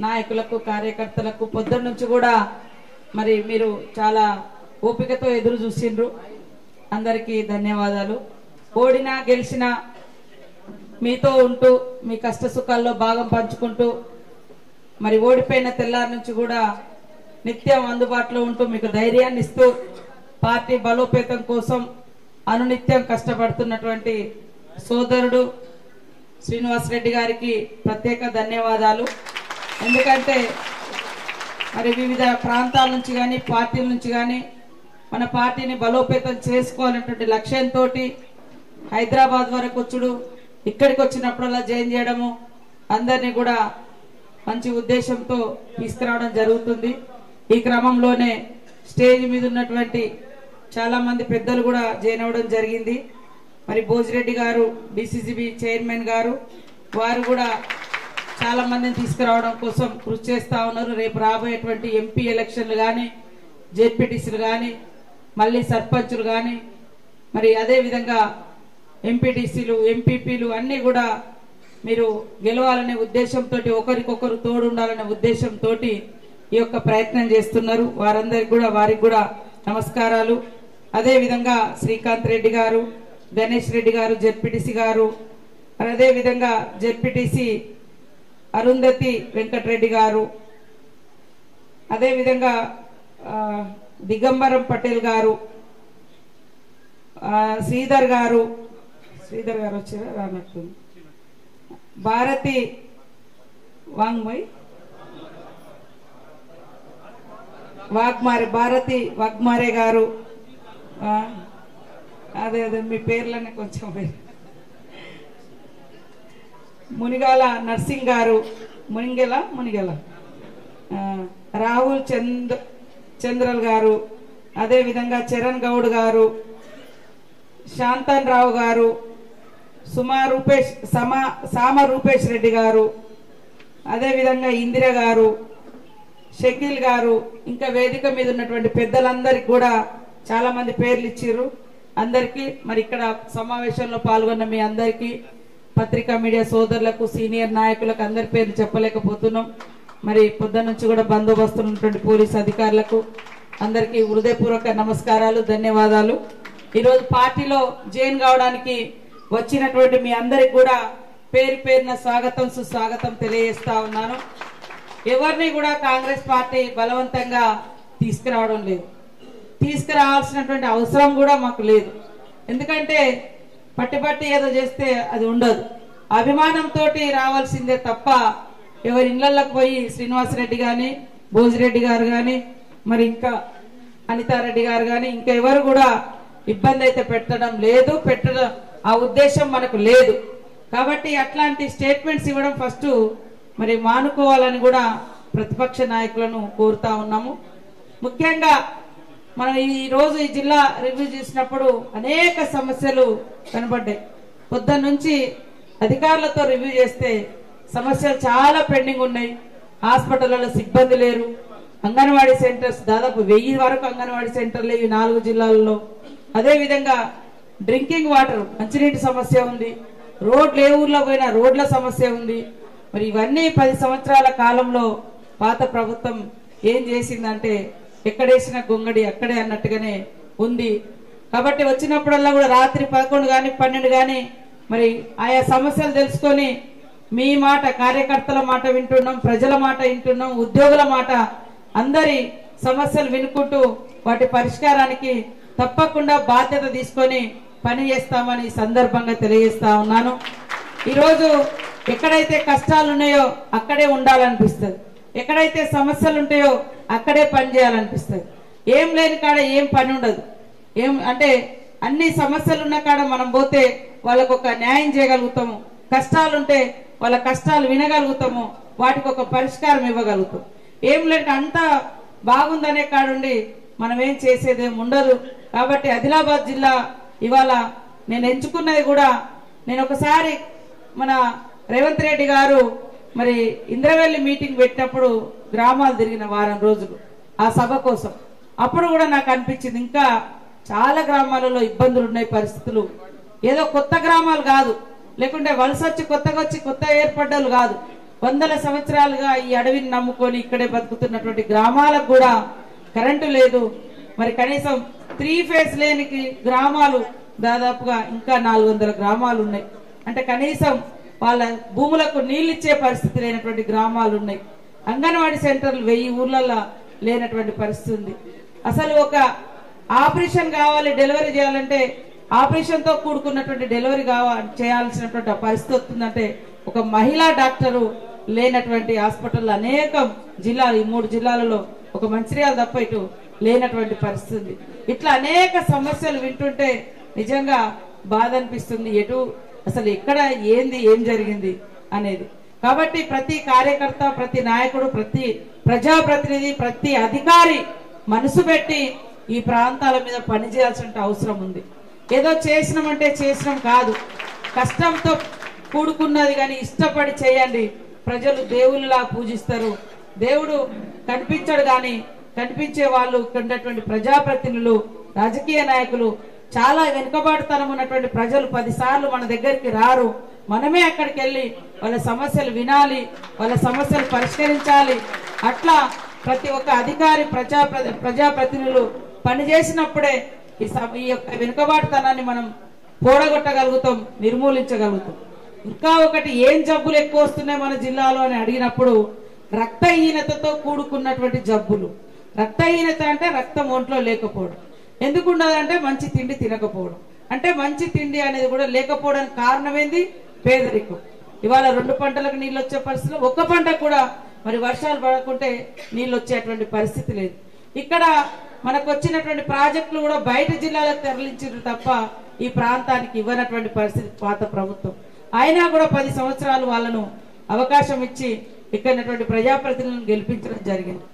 నాయకులకు కార్యకర్తలకు పొద్దున్న నుంచి కూడా మరి మీరు చాలా ఓపికతో ఎదురు చూసిండ్రు. అందరికీ ధన్యవాదాలు. ఓడినా గెలిచినా మీతో ఉంటూ మీ కష్ట సుఖాల్లో భాగం పంచుకుంటూ మరి ఓడిపోయిన తెల్లారి నుంచి కూడా నిత్యం అందుబాటులో ఉంటూ మీకు ధైర్యాన్ని ఇస్తూ పార్టీ బలోపేతం కోసం అనునిత్యం కష్టపడుతున్నటువంటి సోదరుడు శ్రీనివాస్ రెడ్డి గారికి ప్రత్యేక ధన్యవాదాలు. ఎందుకంటే మరి వివిధ ప్రాంతాల నుంచి కానీ పార్టీల నుంచి కానీ మన పార్టీని బలోపేతం చేసుకోవాలనేటువంటి లక్ష్యంతో హైదరాబాద్ వరకు వచ్చుడు, ఇక్కడికి వచ్చినప్పుడల్లా జాయిన్ చేయడము, అందరినీ కూడా మంచి ఉద్దేశంతో తీసుకురావడం జరుగుతుంది. ఈ క్రమంలోనే స్టేజ్ మీద ఉన్నటువంటి చాలా మంది పెద్దలు కూడా జాయిన్ అవ్వడం జరిగింది. మరి భోజిరెడ్డి గారు డిసిసిబి చైర్మన్ గారు వారు కూడా చాలా మందిని తీసుకురావడం కోసం కృషి చేస్తూ ఉన్నారు. రేపు రాబోయేటువంటి ఎంపీ ఎలక్షన్లు కానీ జెడ్పీటీసీలు కానీ మళ్ళీ సర్పంచులు కానీ మరి అదేవిధంగా ఎంపీటీసీలు ఎంపీపీలు అన్నీ కూడా మీరు గెలవాలనే ఉద్దేశంతో ఒకరికొకరు తోడు ఉండాలనే ఉద్దేశంతో ఈ యొక్క ప్రయత్నం చేస్తున్నారు. వారికి కూడా నమస్కారాలు. అదేవిధంగా శ్రీకాంత్ రెడ్డి గారు, గణేష్ రెడ్డి గారు జెడ్పీటీసీ గారు, మరి అదేవిధంగా జెడ్పీటీసీ అరుంధతి వెంకటరెడ్డి గారు, అదేవిధంగా దిగంబరం పటేల్ గారు, శ్రీధర్ గారు వచ్చారా రానట్టు, భారతి భారతి వాగ్మారే గారు, అదే మీ పేర్లనే కొంచెం మునిగాల నర్సింగ్ గారు, మునిగెల రాహుల్ చంద్రల్ గారు, అదేవిధంగా చరణ్ గౌడ్ గారు, శాంతన్ రావు గారు, సామ రూపేష్ రెడ్డి గారు, అదేవిధంగా ఇందిర గారు, షకీల్ గారు, ఇంకా వేదిక మీద ఉన్నటువంటి పెద్దలందరికీ కూడా చాలా మంది పేర్లు ఇచ్చిర్రు. అందరికీ మరి ఇక్కడ సమావేశంలో పాల్గొన్న మీ అందరికీ, పత్రికా మీడియా సోదరులకు, సీనియర్ నాయకులకు అందరి పేర్లు చెప్పలేకపోతున్నాం. మరి పొద్దున్న నుంచి కూడా బందోబస్తు ఉన్నటువంటి పోలీసు అధికారులకు అందరికీ హృదయపూర్వక నమస్కారాలు, ధన్యవాదాలు. ఈరోజు పార్టీలో జాయిన్ కావడానికి వచ్చినటువంటి మీ అందరికి కూడా పేరు పేరున స్వాగతం సుస్వాగతం తెలియజేస్తా ఉన్నాను. ఎవరిని కూడా కాంగ్రెస్ పార్టీ బలవంతంగా తీసుకురావడం లేదు, తీసుకురావాల్సినటువంటి అవసరం కూడా మాకు లేదు. ఎందుకంటే పట్టి ఏదో చేస్తే అది ఉండదు. అభిమానంతో రావాల్సిందే తప్ప ఎవరి ఇళ్లలోకి పోయి శ్రీనివాసరెడ్డి కానీ, భోజిరెడ్డి గారు కానీ, మరి ఇంకా అనితారెడ్డి గారు కానీ ఇంకా ఎవరు కూడా ఇబ్బంది అయితే పెట్టడం లేదు, పెట్టడం ఆ ఉద్దేశం మనకు లేదు. కాబట్టి అట్లాంటి స్టేట్మెంట్స్ ఇవ్వడం ఫస్ట్ మరి మానుకోవాలని కూడా ప్రతిపక్ష నాయకులను కోరుతా ఉన్నాము. ముఖ్యంగా మనం ఈ రోజు ఈ జిల్లా రివ్యూ చేసినప్పుడు అనేక సమస్యలు కనబడ్డాయి. పొద్దున్న నుంచి అధికారులతో రివ్యూ చేస్తే సమస్యలు చాలా పెండింగ్ ఉన్నాయి. హాస్పిటల్లో సిబ్బంది లేరు, అంగన్వాడీ సెంటర్స్ దాదాపు 1000 వరకు అంగన్వాడీ సెంటర్లు ఈ 4 జిల్లాల్లో. అదేవిధంగా డ్రింకింగ్ వాటర్ మంచినీటి సమస్య ఉంది, రోడ్లు ఏ ఊర్లో పోయినా రోడ్ల సమస్య ఉంది. మరి ఇవన్నీ 10 సంవత్సరాల కాలంలో పాత ప్రభుత్వం ఏం చేసిందంటే ఎక్కడేసిన గొంగడి అక్కడే అన్నట్టుగానే ఉంది. కాబట్టి వచ్చినప్పుడల్లా కూడా రాత్రి 11 కానీ 12 కానీ మరి ఆయా సమస్యలు తెలుసుకొని మీ మాట, కార్యకర్తల మాట వింటున్నాం, ప్రజల మాట వింటున్నాం, ఉద్యోగుల మాట, అందరి సమస్యలు వినుకుంటూ వాటి పరిష్కారానికి తప్పకుండా బాధ్యత తీసుకొని పని చేస్తామని ఈ సందర్భంగా తెలియజేస్తా ఉన్నాను. ఈరోజు ఎక్కడైతే కష్టాలు ఉన్నాయో అక్కడే ఉండాలనిపిస్తుంది, ఎక్కడైతే సమస్యలు ఉంటాయో అక్కడే పని చేయాలనిపిస్తుంది. ఏం లేని కాడ ఏం పని ఉండదు. అంటే అన్ని సమస్యలు ఉన్న కాడ మనం పోతే వాళ్ళకు ఒక న్యాయం చేయగలుగుతాము, కష్టాలుంటే వాళ్ళ కష్టాలు వినగలుగుతాము, వాటికి ఒక పరిష్కారం ఇవ్వగలుగుతాం. ఏం లేక అంతా బాగుందనే కాడుండి మనం ఏం చేసేదేం ఉండదు. కాబట్టి ఆదిలాబాద్ జిల్లా ఇవాళ నేను ఎంచుకున్నది కూడా, నేను ఒకసారి మన రేవంత్ రెడ్డి గారు మరి ఇంద్రవెల్లి మీటింగ్ పెట్టినప్పుడు గ్రామాలు తిరిగిన వారం రోజులు ఆ సభ కోసం. అప్పుడు కూడా నాకు అనిపించింది ఇంకా చాలా గ్రామాలలో ఇబ్బందులు ఉన్నాయి, పరిస్థితులు. ఏదో కొత్త గ్రామాలు కాదు, లేకుంటే వలస వచ్చి కొత్తగా ఏర్పడ్డలు కాదు, వందల సంవత్సరాలుగా ఈ అడవిని నమ్ముకొని ఇక్కడే బతుకుతున్నటువంటి గ్రామాలకు కూడా కరెంటు లేదు. మరి కనీసం 3 ఫేజ్ లేని గ్రామాలు దాదాపుగా ఇంకా 400 గ్రామాలు ఉన్నాయి. అంటే కనీసం వాళ్ళ భూములకు నీళ్ళు ఇచ్చే పరిస్థితి లేనటువంటి గ్రామాలు ఉన్నాయి. అంగన్వాడీ సెంటర్లు 1000 ఊర్లలో లేనటువంటి పరిస్థితి ఉంది. అసలు ఒక ఆపరేషన్ కావాలి, డెలివరీ చేయాలంటే ఆపరేషన్ తో కూడుకున్నటువంటి డెలివరీ చేయాల్సినటువంటి పరిస్థితి వస్తుందంటే ఒక మహిళా డాక్టరు లేనటువంటి హాస్పిటల్ అనేక జిల్లాలు, ఈ 3 జిల్లాలలో ఒక మంచిర్యాల తప్ప ఇటు లేనటువంటి పరిస్థితి ఉంది. ఇట్లా అనేక సమస్యలు వింటుంటే నిజంగా బాధ అనిపిస్తుంది. ఎటు అసలు ఎక్కడ ఏం జరిగింది అనేది. కాబట్టి ప్రతి కార్యకర్త, ప్రతి నాయకుడు, ప్రతి ప్రజాప్రతినిధి, ప్రతి అధికారి మనసు పెట్టి ఈ ప్రాంతాల మీద పనిచేయాల్సిన అవసరం ఉంది. ఏదో చేసినామంటే చేసినాం కాదు, కష్టంతో కూడుకున్నది కానీ ఇష్టపడి చేయండి. ప్రజలు దేవుళ్ళలా పూజిస్తారు. దేవుడు కనిపించడు కానీ కనిపించే వాళ్ళు ఉన్నటువంటి ప్రజాప్రతినిధులు, రాజకీయ నాయకులు, చాలా వెనుకబాటుతనం ఉన్నటువంటి ప్రజలు 10 సార్లు మన దగ్గరికి రారు. మనమే అక్కడికి వెళ్ళి వాళ్ళ సమస్యలు వినాలి, వాళ్ళ సమస్యలు పరిష్కరించాలి. అట్లా ప్రతి ఒక్క అధికారి, ప్రజాప్రతినిధులు పనిచేసినప్పుడే ఈ యొక్క వెనుకబాటుతనాన్ని మనం పోడగొట్టగలుగుతాం, నిర్మూలించగలుగుతాం. ఇంకా ఒకటి, ఏం జబ్బులు ఎక్కువ వస్తున్నాయి మన జిల్లాలో అని అడిగినప్పుడు రక్తహీనతతో కూడుకున్నటువంటి జబ్బులు. రక్తహీనత అంటే రక్తం ఒంట్లో లేకపోవడం. ఎందుకు ఉండదంటే మంచి తిండి తినకపోవడం. అంటే మంచి తిండి అనేది కూడా లేకపోవడానికి కారణం ఏంది? పేదరికం. ఇవాళ 2 పంటలకు నీళ్ళు వచ్చే పరిస్థితిలో ఒక్క పంటకు కూడా మరి వర్షాలు పడకుంటే నీళ్ళు వచ్చేటువంటి పరిస్థితి లేదు. ఇక్కడ మనకు వచ్చినటువంటి ప్రాజెక్టులు కూడా బయట జిల్లాలకు తరలించారు తప్ప ఈ ప్రాంతానికి ఇవ్వనటువంటి పరిస్థితి పాత ప్రభుత్వం. అయినా కూడా 10 సంవత్సరాలు వాళ్ళను అవకాశం ఇచ్చి ఇక్కడ ప్రజాప్రతినిధులను గెలిపించడం జరిగింది.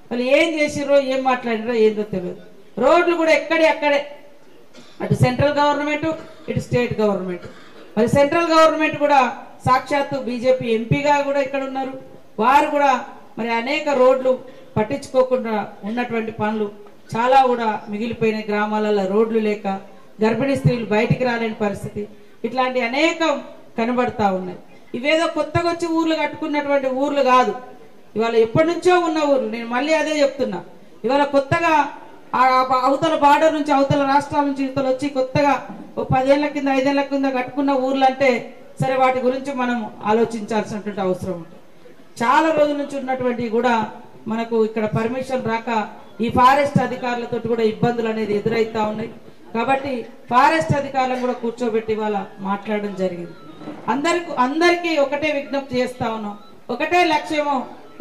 వాళ్ళు ఏం చేసిరో, ఏం మాట్లాడిరో ఏందో తెలియదు. రోడ్లు కూడా అక్కడే అటు సెంట్రల్ గవర్నమెంట్, ఇటు స్టేట్ గవర్నమెంట్. మరి సెంట్రల్ గవర్నమెంట్ కూడా సాక్షాత్తు బీజేపీ ఎంపీగా కూడా ఇక్కడ ఉన్నారు. వారు కూడా మరి అనేక రోడ్లు పట్టించుకోకుండా ఉన్నటువంటి పనులు చాలా కూడా మిగిలిపోయిన గ్రామాలలో రోడ్లు లేక గర్భిణీ స్త్రీలు బయటికి రాలేని పరిస్థితి, ఇట్లాంటి అనేకం కనబడతా ఉన్నాయి. ఇవేదో కొత్తగా వచ్చి ఊర్లు కట్టుకున్నటువంటి ఊర్లు కాదు, ఇవాళ ఎప్పటి నుంచో ఉన్న ఊర్లు. నేను మళ్ళీ అదే చెప్తున్నా, ఇవాళ కొత్తగా అవతల బార్డర్ నుంచి, అవతల రాష్ట్రాల నుంచి ఇవతలు వచ్చి కొత్తగా 10 ఏళ్ల కింద 5 ఏళ్ల కింద కట్టుకున్న ఊర్లు అంటే సరే వాటి గురించి మనం ఆలోచించాల్సినటువంటి అవసరం ఉంటుంది. చాలా రోజుల నుంచి ఉన్నటువంటి కూడా మనకు ఇక్కడ పర్మిషన్ రాక ఈ ఫారెస్ట్ అధికారులతో కూడా ఇబ్బందులు అనేది ఎదురైతా ఉన్నాయి. కాబట్టి ఫారెస్ట్ అధికారులను కూడా కూర్చోబెట్టి వాళ్ళ మాట్లాడడం జరిగింది. అందరికీ ఒకటే విజ్ఞప్తి చేస్తా ఉన్నాం, ఒకటే లక్ష్యము,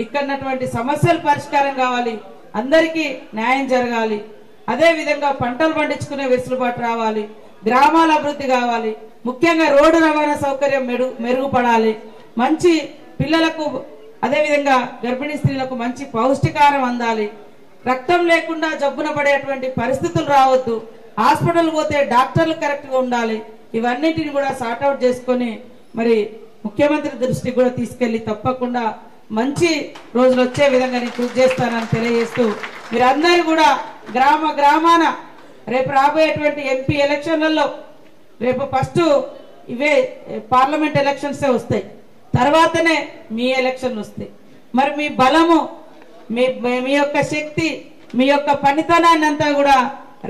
ఇక్కడటువంటి సమస్యలు పరిష్కారం కావాలి, అందరికీ న్యాయం జరగాలి. అదే విధంగా పంటలు పండించుకునే వెసులుబాటు రావాలి, గ్రామాల అభివృద్ధి కావాలి, ముఖ్యంగా రోడ్డు రవాణా సౌకర్యం మెరుగుపడాలి, మంచి పిల్లలకు అదేవిధంగా గర్భిణీ స్త్రీలకు మంచి పౌష్టికాహారం అందాలి, రక్తం లేకుండా జబ్బున పడేటువంటి పరిస్థితులు రావద్దు, హాస్పిటల్ పోతే డాక్టర్లు కరెక్ట్ గా ఉండాలి. ఇవన్నిటిని కూడా సార్ట్అవుట్ చేసుకొని మరి ముఖ్యమంత్రి దృష్టికి కూడా తీసుకెళ్లి తప్పకుండా మంచి రోజులు వచ్చే విధంగా నేను కృషి చేస్తానని తెలియజేస్తూ, మీరందరూ కూడా గ్రామాన రేపు రాబోయేటువంటి ఎంపీ ఎలక్షన్లలో రేపు ఫస్ట్ ఇవే పార్లమెంట్ ఎలక్షన్సే వస్తాయి, తర్వాతనే మీ ఎలక్షన్ వస్తాయి. మరి మీ బలము, మీ యొక్క శక్తి, మీ యొక్క పనితనాన్ని అంతా కూడా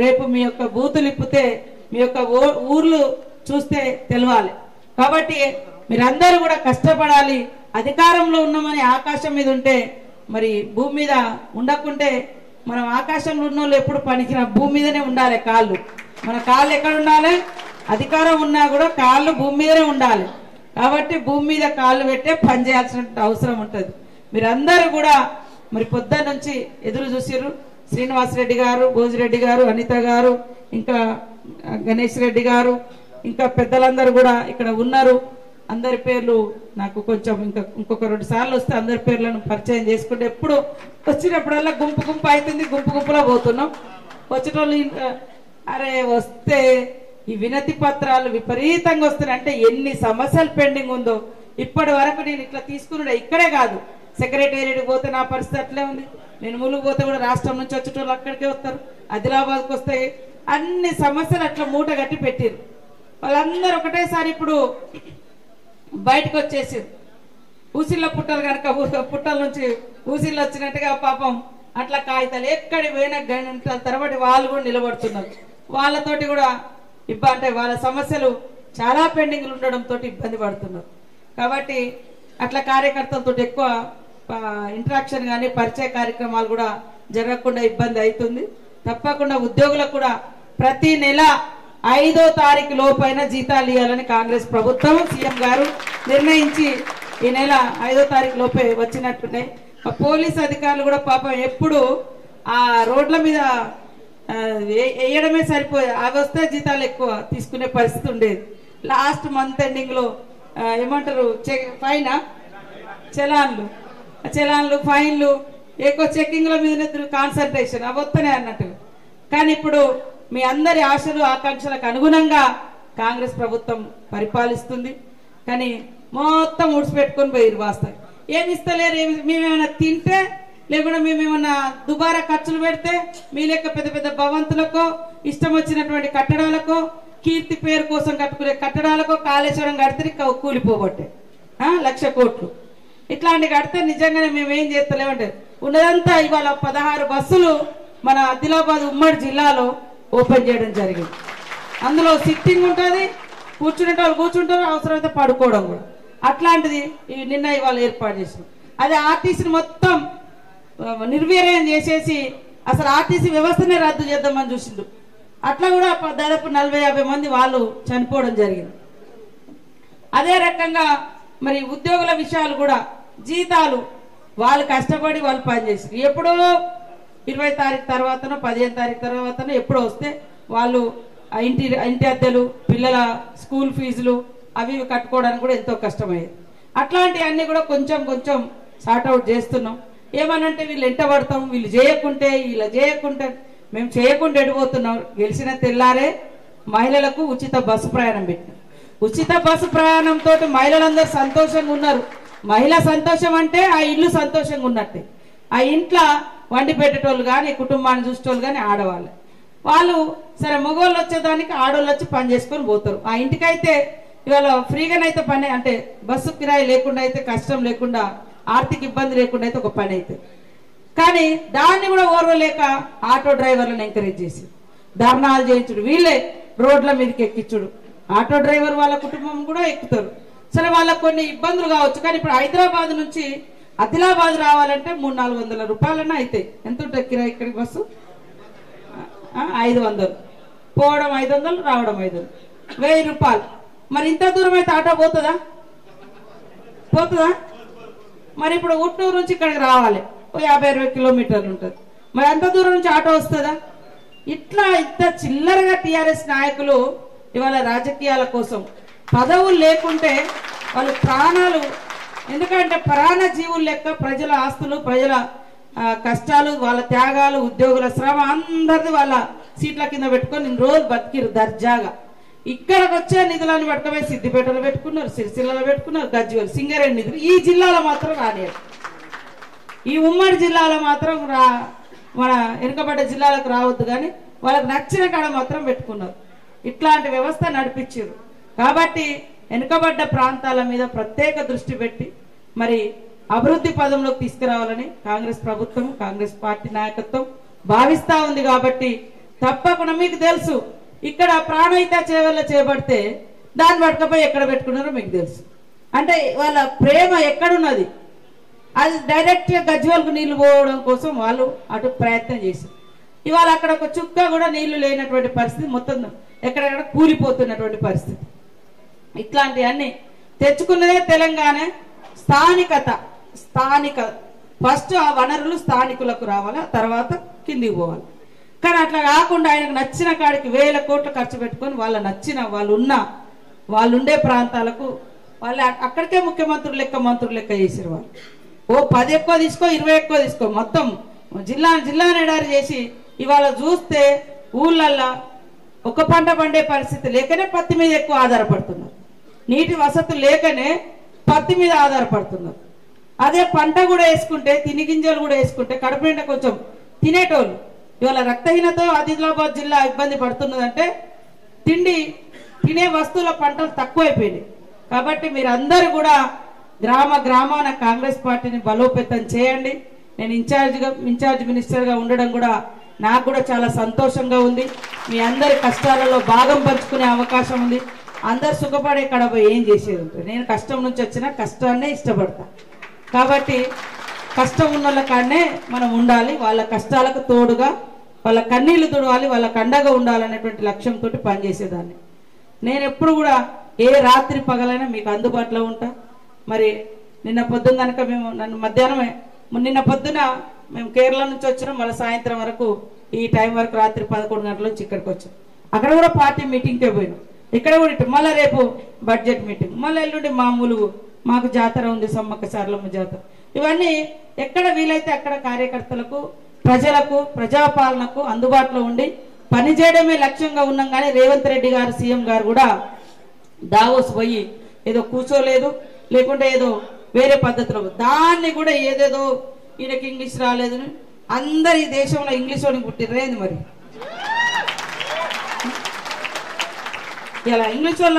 రేపు మీ యొక్క బూతులు ఇప్పితే మీ యొక్క ఊర్లు చూస్తే తెలవాలి. కాబట్టి మీరందరూ కూడా కష్టపడాలి. అధికారంలో ఉన్నామని ఆకాశం మీద ఉంటే మరి భూమి మీద ఉండకుంటే, మనం ఆకాశంలో ఉన్న వాళ్ళు ఎప్పుడు పనికిరా భూమి మీదనే ఉండాలి. మన కాళ్ళు ఎక్కడ ఉండాలి? అధికారం ఉన్నా కూడా కాళ్ళు భూమి మీదనే ఉండాలి. కాబట్టి భూమి మీద కాళ్ళు పెట్టే పని చేయాల్సిన అవసరం ఉంటుంది. మీరందరూ కూడా మరి పొద్దున్న నుంచి ఎదురు చూసిర్రు. శ్రీనివాసరెడ్డి గారు, భోజిరెడ్డి గారు, అనిత గారు, ఇంకా గణేష్ రెడ్డి గారు, ఇంకా పెద్దలందరూ కూడా ఇక్కడ ఉన్నారు. అందరి పేర్లు నాకు కొంచెం ఇంకొక 2 సార్లు వస్తే అందరి పేర్లను పరిచయం చేసుకుంటే, ఎప్పుడు వచ్చినప్పుడల్లా గుంపు అవుతుంది, గుంపులో పోతున్నాం. వచ్చేటోళ్ళు అరే వస్తే ఈ వినతి పత్రాలు విపరీతంగా వస్తున్నాయి. అంటే ఎన్ని సమస్యలు పెండింగ్ ఉందో ఇప్పటి వరకు నేను ఇట్లా తీసుకున్నాడు. ఇక్కడే కాదు, సెక్రటేరియట్ పోతే నా పరిస్థితి అట్లే ఉంది. నేను ములుగు పోతే కూడా రాష్ట్రం నుంచి వచ్చేటోళ్ళు అక్కడికే వస్తారు, ఆదిలాబాద్కి వస్తే అన్ని సమస్యలు అట్లా మూట కట్టి పెట్టారు. వాళ్ళందరూ ఒకటేసారి ఇప్పుడు బయటకు వచ్చేసారు. ఊసిళ్ళ పుట్టలు కనుక పుట్టల నుంచి ఊసిళ్ళు వచ్చినట్టుగా పాపం అట్లా కాగితాలు ఎక్కడి పోయినా గంటల తరబడి వాళ్ళు కూడా నిలబడుతున్నారు. వాళ్ళతోటి కూడా అంటే వాళ్ళ సమస్యలు చాలా పెండింగ్లు ఉండడంతో ఇబ్బంది పడుతున్నారు. కాబట్టి అట్లా కార్యకర్తలతో ఎక్కువ ఇంటరాక్షన్ కానీ పరిచయ కార్యక్రమాలు కూడా జరగకుండా ఇబ్బంది అవుతుంది. తప్పకుండా ఉద్యోగులకు కూడా ప్రతి నెల 5వ తారీఖు లోపైన జీతాలు ఇవ్వాలని కాంగ్రెస్ ప్రభుత్వం సీఎం గారు నిర్ణయించి ఈ నెల 5వ తారీఖు లోపే వచ్చినట్టున్నాయి. పోలీస్ అధికారులు కూడా పాపం ఎప్పుడు ఆ రోడ్ల మీద వేయడమే సరిపోయేది. అవి వస్తే జీతాలు ఎక్కువ తీసుకునే పరిస్థితి ఉండేది. లాస్ట్ మంత్ ఎండింగ్ లో ఏమంటారు చలాన్లు ఫైన్లు ఎక్కువ చెక్కింగ్ల మీద కాన్సన్ట్రేషన్ అవి వస్తనే అన్నట్టు. కానీ ఇప్పుడు మీ అందరి ఆశలు ఆకాంక్షలకు అనుగుణంగా కాంగ్రెస్ ప్రభుత్వం పరిపాలిస్తుంది. కానీ మొత్తం ఉడిచిపెట్టుకొని పోయి వాస్తాయి. ఏమి ఇస్తలేరు. మేమేమైనా తింటే లేకుండా మేమేమన్నా దుబారా ఖర్చులు పెడితే మీ లెక్క పెద్ద పెద్ద భవంతులకో ఇష్టం వచ్చినటువంటి కట్టడాలకో కీర్తి పేరు కోసం కట్టుకునే కట్టడాలకో కాళేశ్వరం కడితే కూలిపోబట్టే 1,00,000 కోట్లు ఇట్లాంటి కడితే నిజంగానే మేమేం చేస్తలేమంటే ఉన్నదంతా ఇవాళ 16 బస్సులు మన ఆదిలాబాద్ ఉమ్మడి జిల్లాలో ఓపెన్ చేయడం జరిగింది. అందులో సిట్టింగ్ ఉంటుంది, కూర్చునే వాళ్ళు కూర్చుంటారు, అవసరమైతే పడుకోవడం కూడా. అట్లాంటిది నిన్న ఇవాళ ఏర్పాటు చేసినాం. అదే ఆర్టీసీని మొత్తం నిర్వీర్యం చేసేసి అసలు ఆర్టీసీ వ్యవస్థనే రద్దు చేద్దామని చూసిండు. అట్లా కూడా దాదాపు 40-50 మంది వాళ్ళు చనిపోవడం జరిగింది. అదే రకంగా మరి ఉద్యోగుల విషయాలు కూడా జీతాలు వాళ్ళు కష్టపడి వాళ్ళు పనిచేసారు. ఎప్పుడో 20 తారీఖు తర్వాతనో 15 తారీఖు తర్వాతనో ఎప్పుడో వస్తే వాళ్ళు ఇంటి అద్దెలు పిల్లల స్కూల్ ఫీజులు అవి కట్టుకోవడానికి కూడా ఎంతో కష్టమయ్యేది. అట్లాంటివన్నీ కూడా కొంచెం కొంచెం సార్ట్అవుట్ చేస్తున్నాం. ఏమనంటే వీళ్ళు ఎంట పడతాం, వీళ్ళు చేయకుంటే ఇలా చేయకుంటే మేము చేయకుండా ఎడిపోతున్నాం. గెలిచిన తెల్లారే మహిళలకు ఉచిత బస్సు ప్రయాణం పెట్టినాం. ఉచిత బస్సు ప్రయాణంతో మహిళలందరూ సంతోషంగా ఉన్నారు. మహిళ సంతోషం అంటే ఆ ఇల్లు సంతోషంగా ఉన్నట్టే. ఆ ఇంట్లో వండి పెట్టేటోళ్ళు కానీ కుటుంబాన్ని చూసేటోళ్ళు కానీ ఆడవాళ్ళు. వాళ్ళు సరే మగవాళ్ళు వచ్చేదానికి ఆడవాళ్ళు వచ్చి పని చేసుకొని పోతారు. ఆ ఇంటికైతే ఇవాళ ఫ్రీగానైతే పని అంటే బస్సు కిరాయి లేకుండా అయితే కష్టం లేకుండా ఆర్థిక ఇబ్బంది లేకుండా అయితే ఒక పని అవుతుంది. కానీ దాన్ని కూడా ఓర్వలేక ఆటో డ్రైవర్లను ఎంకరేజ్ చేసి ధర్నాలు చేయించుడు, వీళ్ళే రోడ్ల మీదకి ఎక్కించుడు. ఆటో డ్రైవర్ వాళ్ళ కుటుంబం కూడా ఎక్కుతారు. సరే వాళ్ళకు కొన్ని ఇబ్బందులు కావచ్చు. కానీ ఇప్పుడు హైదరాబాద్ నుంచి ఆదిలాబాద్ రావాలంటే 300-400 రూపాయలన్నా అవుతాయి. ఎంత ఉంటుంది కిరాయి? ఇక్కడికి బస్సు 500, పోవడం 500, రావడం 500, 1000 రూపాయలు. మరి ఇంత దూరం అయితే ఆటో పోతుందా? మరి ఇప్పుడు ఉట్నూరు నుంచి ఇక్కడికి రావాలి 50-60 కిలోమీటర్లు ఉంటుంది. మరి అంత దూరం నుంచి ఆటో వస్తుందా? ఇట్లా ఇంత చిల్లరగా టీఆర్ఎస్ నాయకులు ఇవాళ రాజకీయాల కోసం పదవులు లేకుంటే వాళ్ళు ప్రాణాలు, ఎందుకంటే ప్రాణ జీవులు లెక్క ప్రజల ఆస్తులు, ప్రజల కష్టాలు, వాళ్ళ త్యాగాలు, ఉద్యోగుల శ్రమ అందరిది వాళ్ళ సీట్ల కింద పెట్టుకొని రోజు బతికిరు దర్జాగా. ఇక్కడికి వచ్చే నిధులను పట్టుకపోయి సిద్దిపేటలో పెట్టుకున్నారు, సిరిసిల్లలో పెట్టుకున్నారు, గజ్వేల్, సింగరేణి నిధులు ఈ జిల్లాలో మాత్రం రాలేదు. ఈ ఉమ్మడి జిల్లాలో మాత్రం మన వెనుకబడ్డ జిల్లాలకు రావద్దు, కానీ వాళ్ళకి నచ్చిన కాడ మాత్రం పెట్టుకున్నారు. ఇట్లాంటి వ్యవస్థ నడిపించారు. కాబట్టి వెనుకబడ్డ ప్రాంతాల మీద ప్రత్యేక దృష్టి పెట్టి మరి అభివృద్ధి పదంలోకి తీసుకురావాలని కాంగ్రెస్ ప్రభుత్వం, కాంగ్రెస్ పార్టీ నాయకత్వం భావిస్తా ఉంది. కాబట్టి తప్పకుండా మీకు తెలుసు, ఇక్కడ ప్రాణహిత సేవల్లో చేపడితే దాన్ని పట్టుకపోయి ఎక్కడ పెట్టుకున్నారో మీకు తెలుసు. అంటే వాళ్ళ ప్రేమ ఎక్కడున్నది, అది డైరెక్ట్ గా గజ్వేల్కు నీళ్లు పోవడం కోసం వాళ్ళు అటు ప్రయత్నం చేశారు. ఇవాళ అక్కడ ఒక చుక్క కూడా నీళ్లు లేనటువంటి పరిస్థితి, మొత్తం ఎక్కడెక్కడ కూలిపోతున్నటువంటి పరిస్థితి. ఇట్లాంటివన్నీ తెచ్చుకున్నదే తెలంగాణ. స్థానిక ఫస్ట్ ఆ వనరులు స్థానికులకు రావాలి, తర్వాత కిందికి పోవాలి. కానీ అట్లా కాకుండా ఆయనకు నచ్చిన కాడికి 1000 కోట్లు ఖర్చు పెట్టుకొని వాళ్ళ నచ్చిన వాళ్ళుండే ప్రాంతాలకు వాళ్ళు అక్కడికే ముఖ్యమంత్రులు లెక్క మంత్రులు లెక్క చేసారు. వాళ్ళు 10 ఎక్కువ తీసుకో, 20 ఎక్కువ తీసుకో, మొత్తం జిల్లా ఎడారి చేసి ఇవాళ చూస్తే ఊళ్ళల్లో ఒక పంట పండే పరిస్థితి లేకనే పత్తి మీద ఎక్కువ ఆధారపడుతున్నారు. నీటి వసతులు లేకనే పత్తి మీద ఆధారపడుతున్నారు. అదే పంట కూడా వేసుకుంటే, తిని గింజలు కూడా వేసుకుంటే కడుపు నిండా కొంచెం తినేటోళ్ళు. ఇవాళ రక్తహీనతో ఆదిలాబాద్ జిల్లా ఇబ్బంది పడుతున్నదంటే తినే వస్తువుల పంటలు తక్కువైపోయినాయి. కాబట్టి మీరు అందరూ కూడా గ్రామ గ్రామాన కాంగ్రెస్ పార్టీని బలోపేతం చేయండి. నేను ఇన్ఛార్జ్ మినిస్టర్గా ఉండడం కూడా నాకు కూడా చాలా సంతోషంగా ఉంది. మీ అందరి కష్టాలలో భాగం పంచుకునే అవకాశం ఉంది. అందరు సుఖపడే కడప ఏం చేసేది ఉంటుంది. నేను కష్టం నుంచి వచ్చిన కష్టాన్నే ఇష్టపడతా. కాబట్టి కష్టం ఉన్న వాళ్ళ కాడనే మనం ఉండాలి. వాళ్ళ కష్టాలకు తోడుగా వాళ్ళ కన్నీళ్లు తుడవాలి, వాళ్ళకు అండగా ఉండాలనేటువంటి లక్ష్యంతో పనిచేసేదాన్ని. నేను ఎప్పుడు కూడా ఏ రాత్రి పగలైనా మీకు అందుబాటులో ఉంటా. మరి నిన్న పొద్దున్న కనుక మేము నిన్న పొద్దున మేము కేరళ నుంచి వచ్చినాం. మళ్ళీ సాయంత్రం వరకు ఈ టైం వరకు రాత్రి 11 గంటల నుంచి ఇక్కడికి వచ్చాం. అక్కడ కూడా పార్టీ మీటింగ్కే పోయినాం. ఇక్కడ కూడా మళ్ళీ రేపు బడ్జెట్ మీటింగ్, మళ్ళీ ఎల్లుండి మామూలు మాకు జాతర ఉంది, సమ్మక్క సారలమ్మ జాతర. ఇవన్నీ ఎక్కడ వీలైతే అక్కడ కార్యకర్తలకు, ప్రజలకు, ప్రజాపాలనకు అందుబాటులో ఉండి పనిచేయడమే లక్ష్యంగా ఉన్నాం. కానీ రేవంత్ రెడ్డి గారు సీఎం గారు కూడా దావోస్ పోయి ఏదో కూర్చోలేదు, లేకుంటే ఏదో వేరే పద్ధతిలో దాన్ని కూడా ఏదేదో ఈయనకి ఇంగ్లీష్ రాలేదు, అందరు ఈ దేశంలో ఇంగ్లీష్ వాడిని పుట్టిరేంది మరి ఇలా ఇంగ్లీష్ వాళ్ళ